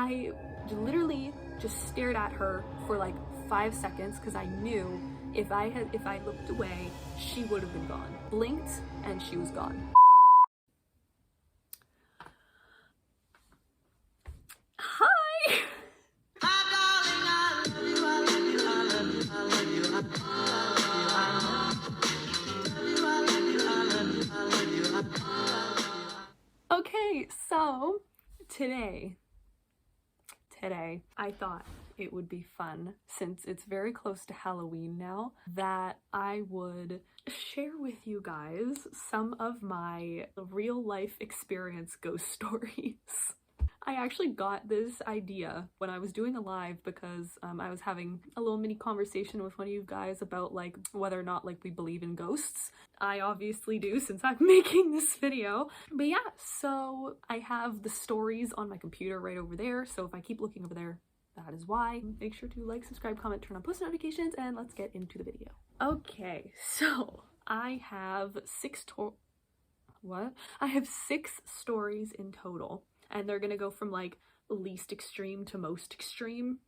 I literally just stared at her for like 5 seconds because I knew if I looked away, she would have been gone. Blinked and she was gone. Hi! Okay, so today I thought it would be fun, since it's very close to Halloween now, that I would share with you guys some of my real life experience ghost stories. I actually got this idea when I was doing a live because I was having a little mini conversation with one of you guys about like whether or not like we believe in ghosts. I obviously do, since I'm making this video. But yeah, so I have the stories on my computer right over there, so if I keep looking over there, that is why. Make sure to like, subscribe, comment, turn on post notifications, and let's get into the video. Okay, so I have six stories in total, and they're gonna go from like least extreme to most extreme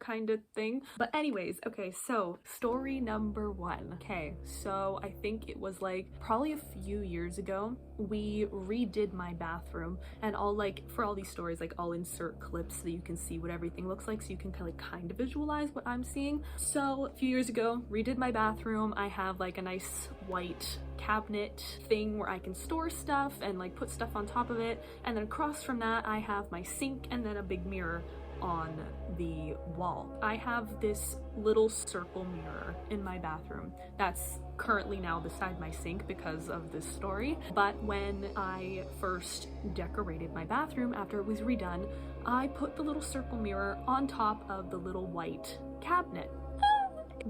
kind of thing. But anyways, okay, so story number 1. Okay, so I think it was like probably a few years ago, we redid my bathroom, and I'll like, for all these stories, like I'll insert clips so that you can see what everything looks like, so you can kind of visualize what I'm seeing. So a few years ago, redid my bathroom. I have like a nice white cabinet thing where I can store stuff and like put stuff on top of it, and then across from that I have my sink and then a big mirror on the wall. I have this little circle mirror in my bathroom that's currently now beside my sink because of this story. But when I first decorated my bathroom after it was redone, I put the little circle mirror on top of the little white cabinet.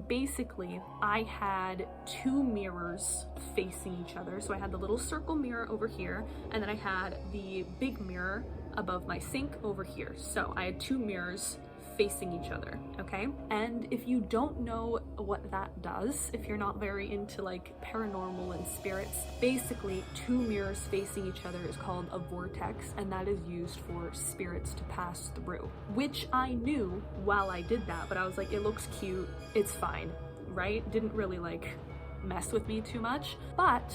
Basically, I had 2 mirrors facing each other. So I had the little circle mirror over here, and then I had the big mirror above my sink over here. So I had 2 mirrors facing each other, okay? And if you don't know what that does, if you're not very into like paranormal and spirits, basically 2 mirrors facing each other is called a vortex, and that is used for spirits to pass through, which I knew while I did that, but I was like, it looks cute, it's fine, right? Didn't really like mess with me too much. But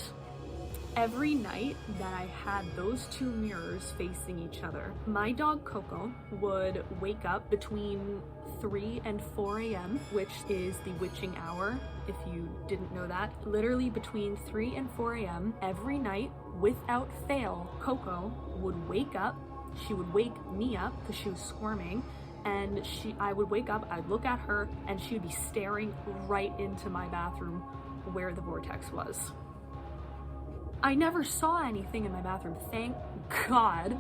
every night that I had those 2 mirrors facing each other, my dog Coco would wake up between 3 and 4 a.m., which is the witching hour, if you didn't know that. Literally between 3 and 4 a.m. every night, without fail, Coco would wake up. She would wake me up because she was squirming, and I would wake up, I'd look at her, and she would be staring right into my bathroom where the vortex was. I never saw anything in my bathroom, thank God,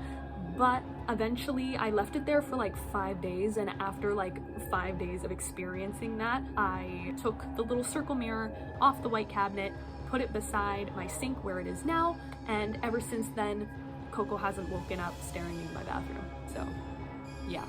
but eventually I left it there for like 5 days, and after like 5 days of experiencing that, I took the little circle mirror off the white cabinet, put it beside my sink where it is now, and ever since then, Coco hasn't woken up staring into my bathroom, so yeah.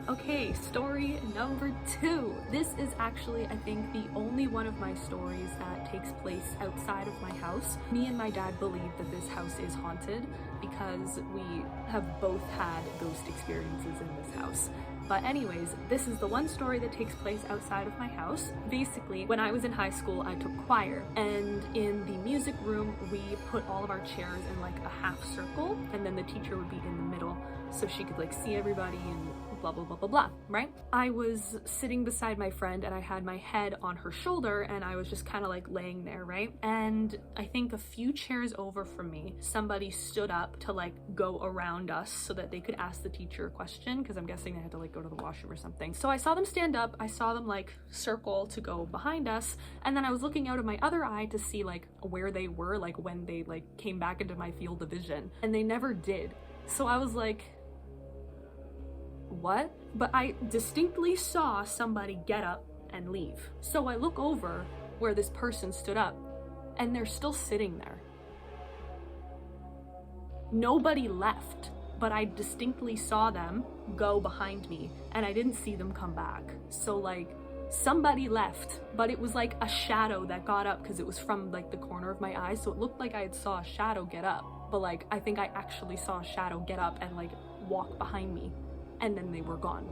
Okay, story number 2. This is actually, I think, the only one of my stories that takes place outside of my house. Me and my dad believe that this house is haunted because we have both had ghost experiences in this house. But anyways, this is the one story that takes place outside of my house. Basically, when I was in high school, I took choir, and in the music room, we put all of our chairs in like a half circle, and then the teacher would be in the middle so she could like see everybody and blah blah blah blah blah, right? I was sitting beside my friend and I had my head on her shoulder and I was just kind of like laying there, right? And I think a few chairs over from me, somebody stood up to like go around us so that they could ask the teacher a question, because I'm guessing they had to like go to the washroom or something. So I saw them stand up, I saw them like circle to go behind us, and then I was looking out of my other eye to see like where they were, like when they like came back into my field of vision, and they never did. So I was like, what? But I distinctly saw somebody get up and leave. So I look over where this person stood up, and they're still sitting there. Nobody left, but I distinctly saw them go behind me, and I didn't see them come back. So like, somebody left, but it was like a shadow that got up because it was from like the corner of my eye, so it looked like I saw a shadow get up, but like I think I actually saw a shadow get up and like walk behind me. and then they were gone.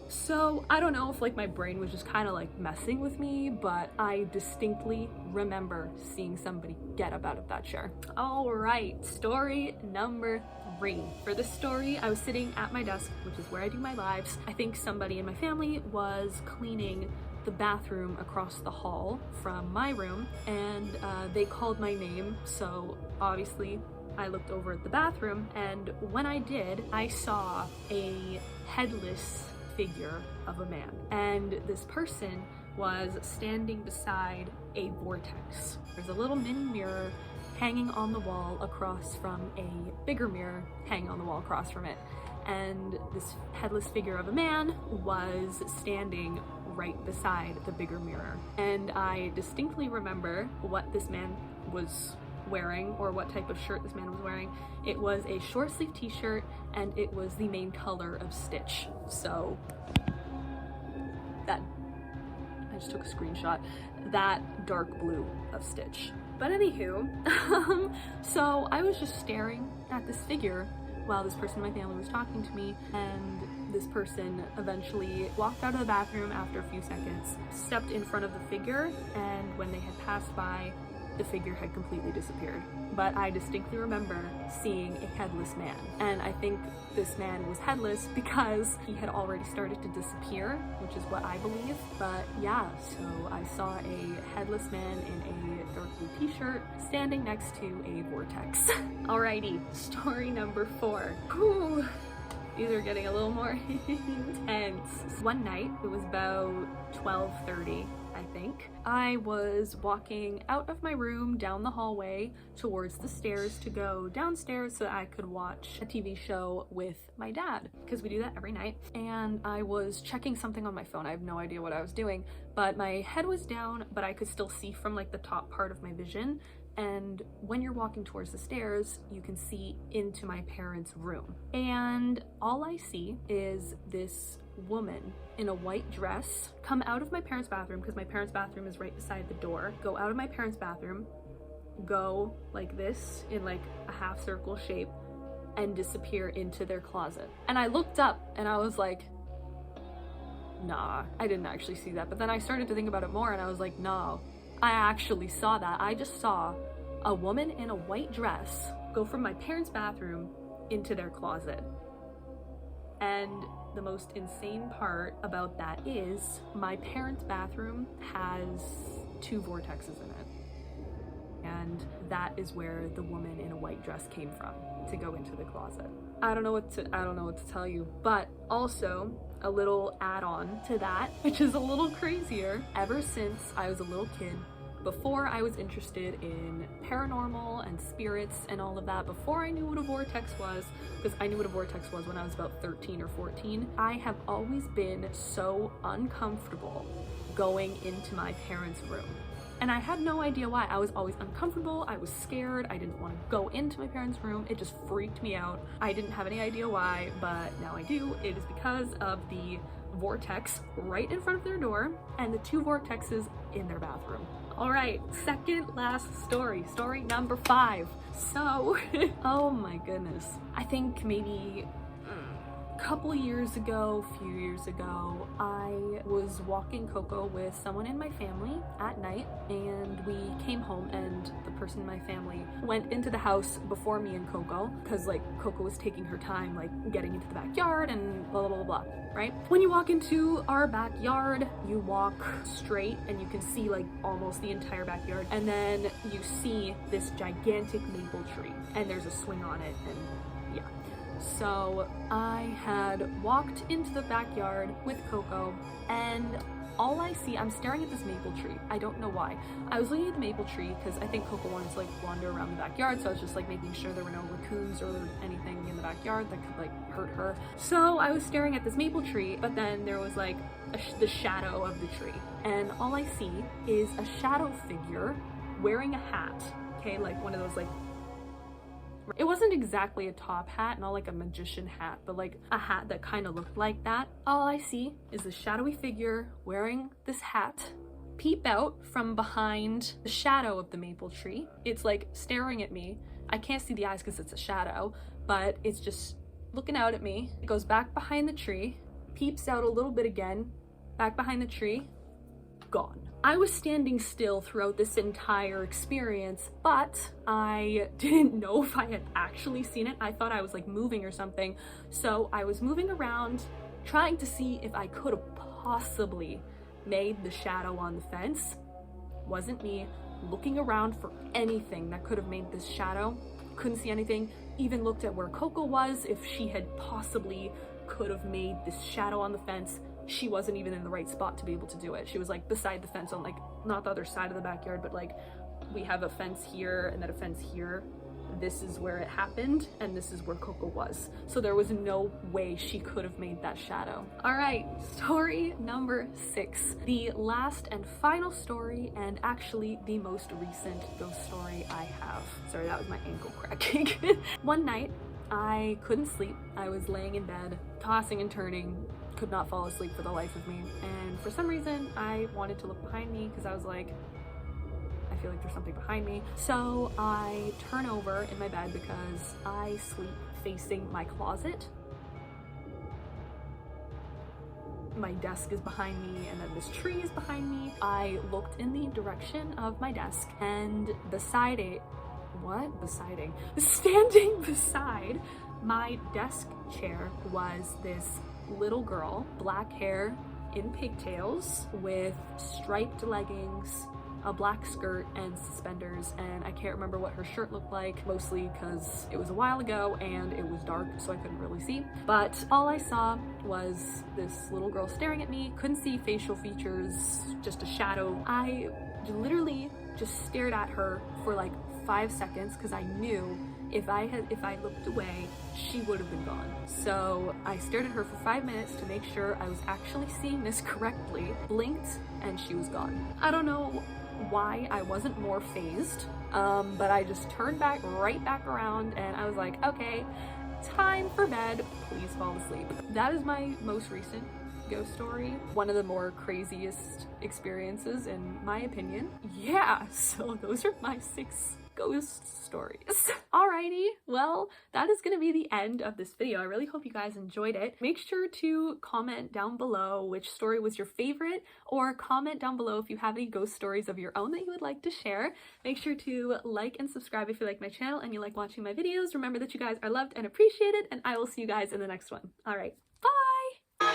So I don't know if like my brain was just kind of like messing with me, but I distinctly remember seeing somebody get up out of that chair. All right, story number 3. For this story, I was sitting at my desk, which is where I do my lives. I think somebody in my family was cleaning the bathroom across the hall from my room, and they called my name, so obviously I looked over at the bathroom, and when I did, I saw a headless figure of a man, and this person was standing beside a vortex. There's a little mini mirror hanging on the wall across from a bigger mirror hanging on the wall across from it, and this headless figure of a man was standing right beside the bigger mirror. And I distinctly remember what this man was wearing, or what type of shirt this man was wearing. It was a short sleeve t-shirt, and it was the main color of Stitch. So that, I just took a screenshot, that dark blue of Stitch. But anywho, so I was just staring at this figure while this person in my family was talking to me, and this person eventually walked out of the bathroom after a few seconds, stepped in front of the figure, and when they had passed by, the figure had completely disappeared. But I distinctly remember seeing a headless man, and I think this man was headless because he had already started to disappear, which is what I believe. But yeah, so I saw a headless man in a dark blue t-shirt standing next to a vortex. Alrighty, story number 4. Whew. These are getting a little more intense. One night, it was about 12:30, I think. I was walking out of my room down the hallway towards the stairs to go downstairs so that I could watch a TV show with my dad, because we do that every night. And I was checking something on my phone. I have no idea what I was doing, but my head was down, but I could still see from like the top part of my vision. And when you're walking towards the stairs, you can see into my parents' room. And all I see is this woman in a white dress come out of my parents' bathroom, because my parents' bathroom is right beside the door, go out of my parents' bathroom, go like this in like a half circle shape, and disappear into their closet. And I looked up and I was like, nah, I didn't actually see that. But then I started to think about it more and I was like, no, I actually saw that. I just saw a woman in a white dress go from my parents' bathroom into their closet. And the most insane part about that is my parents' bathroom has 2 vortexes in it. And that is where the woman in a white dress came from to go into the closet. I don't know what to tell you, but also a little add-on to that, which is a little crazier. Ever since I was a little kid, before I was interested in paranormal and spirits and all of that, before I knew what a vortex was, because I knew what a vortex was when I was about 13 or 14, I have always been so uncomfortable going into my parents' room. And I had no idea why. I was always uncomfortable, I was scared, I didn't want to go into my parents' room, it just freaked me out. I didn't have any idea why, but now I do. It is because of the vortex right in front of their door and the 2 vortexes in their bathroom. All right, second last story number 5. So, oh my goodness. I think maybe a couple years ago, a few years ago, I was walking Coco with someone in my family at night, and we came home and the person in my family went into the house before me and Coco, because like Coco was taking her time like getting into the backyard and blah, blah, blah, blah, right? When you walk into our backyard, you walk straight and you can see like almost the entire backyard, and then you see this gigantic maple tree and there's a swing on it, and yeah. So I had walked into the backyard with Coco, and all I see, I'm staring at this maple tree. I don't know why. I was looking at the maple tree because I think Coco wanted to like wander around the backyard, so I was just like making sure there were no raccoons or anything in the backyard that could like hurt her. So I was staring at this maple tree, but then there was like the shadow of the tree, and all I see is a shadow figure wearing a hat, okay, like one of those like, it wasn't exactly a top hat, not like a magician hat, but like a hat that kind of looked like that. All I see is a shadowy figure wearing this hat peep out from behind the shadow of the maple tree. It's like staring at me. I can't see the eyes because it's a shadow, but it's just looking out at me. It goes back behind the tree, peeps out a little bit again, back behind the tree, gone. I was standing still throughout this entire experience, but I didn't know if I had actually seen it. I thought I was like moving or something. So I was moving around, trying to see if I could have possibly made the shadow on the fence. Wasn't me. Looking around for anything that could have made this shadow. Couldn't see anything. Even looked at where Coco was, if she had possibly could have made this shadow on the fence. She wasn't even in the right spot to be able to do it. She was like beside the fence on like, not the other side of the backyard, but like we have a fence here and then a fence here. This is where it happened and this is where Coco was. So there was no way she could have made that shadow. All right, story number 6. The last and final story, and actually the most recent ghost story I have. Sorry, that was my ankle cracking. One night, I couldn't sleep. I was laying in bed, tossing and turning, could not fall asleep for the life of me. And for some reason, I wanted to look behind me because I was like, I feel like there's something behind me. So I turn over in my bed because I sleep facing my closet. My desk is behind me and then this tree is behind me. I looked in the direction of my desk and standing beside my desk chair was this little girl, black hair in pigtails with striped leggings, a black skirt and suspenders, and I can't remember what her shirt looked like, mostly because it was a while ago and it was dark so I couldn't really see. But all I saw was this little girl staring at me, couldn't see facial features, just a shadow. I literally just stared at her for like 5 seconds because I knew if I looked away, she would have been gone. So I stared at her for 5 minutes to make sure I was actually seeing this correctly, blinked, and she was gone. I don't know why I wasn't more phased, but I just turned right back around and I was like, okay, time for bed, please fall asleep. That is my most recent ghost story. One of the more craziest experiences in my opinion. Yeah, so those are my 6 ghost stories. Alrighty, well, that is gonna be the end of this video. I really hope you guys enjoyed it. Make sure to comment down below which story was your favorite, or comment down below if you have any ghost stories of your own that you would like to share. Make sure to like and subscribe if you like my channel and you like watching my videos. Remember that you guys are loved and appreciated, and I will see you guys in the next one. Alright, bye!